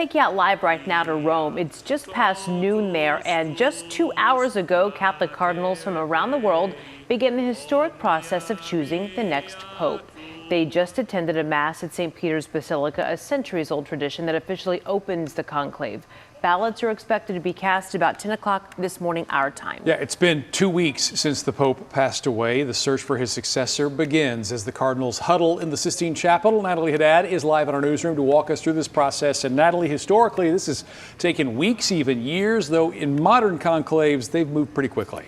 Take you out live right now to Rome. It's just past noon there, and just 2 hours ago, Catholic cardinals from around the world began the historic process of choosing the next pope. They just attended a mass at St. Peter's Basilica, a centuries-old tradition that officially opens the conclave. Ballots are expected to be cast about 10 o'clock this morning, our time. Yeah, it's been 2 weeks since the Pope passed away. The search for his successor begins as the Cardinals huddle in the Sistine Chapel. Natalie Haddad is live in our newsroom to walk us through this process. And Natalie, historically, this has taken weeks, even years, though in modern conclaves, they've moved pretty quickly.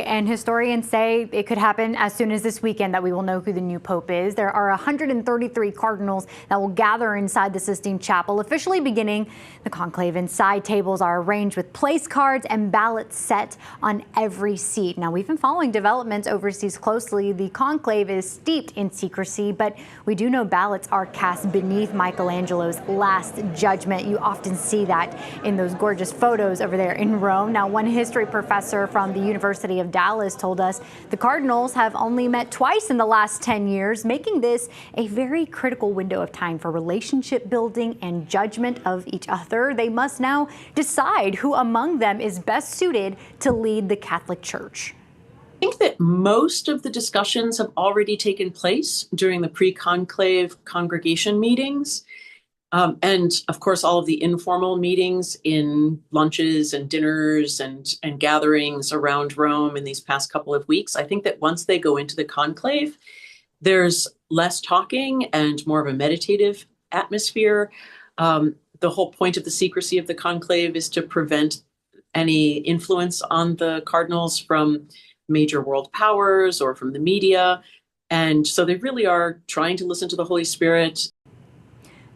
And historians say it could happen as soon as this weekend that we will know who the new pope is. There are 133 cardinals that will gather inside the Sistine Chapel, officially beginning the conclave. Inside, tables are arranged with place cards and ballots set on every seat. Now, we've been following developments overseas closely. The conclave is steeped in secrecy, but we do know ballots are cast beneath Michelangelo's Last Judgment. You often see that in those gorgeous photos over there in Rome. Now, one history professor from the University of Dallas told us the Cardinals have only met twice in the last 10 years, making this a very critical window of time for relationship building and judgment of each other. They must now decide who among them is best suited to lead the Catholic Church. I think that most of the discussions have already taken place during the pre-conclave congregation meetings. And of course, all of the informal meetings in lunches and dinners and gatherings around Rome in these past couple of weeks. I think that once they go into the conclave, there's less talking and more of a meditative atmosphere. The whole point of the secrecy of the conclave is to prevent any influence on the cardinals from major world powers or from the media. And so they really are trying to listen to the Holy Spirit.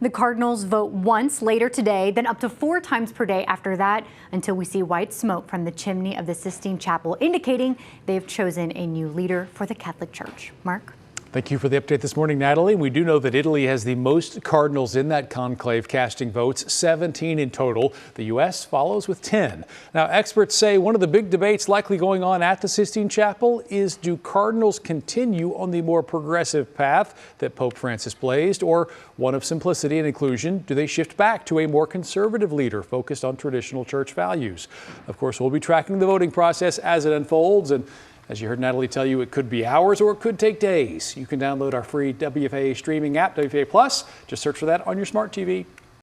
The Cardinals vote once later today, then up to 4 times per day after that, until we see white smoke from the chimney of the Sistine Chapel, indicating they've chosen a new leader for the Catholic Church. Mark? Thank you for the update this morning, Natalie. We do know that Italy has the most cardinals in that conclave, casting votes, 17 in total. The U.S. follows with 10. Now, experts say one of the big debates likely going on at the Sistine Chapel is, do cardinals continue on the more progressive path that Pope Francis blazed, or one of simplicity and inclusion? Do they shift back to a more conservative leader focused on traditional church values? Of course, we'll be tracking the voting process as it unfolds, and as you heard Natalie tell you, it could be hours or it could take days. You can download our free WFAA streaming app, WFAA Plus. Just search for that on your smart TV.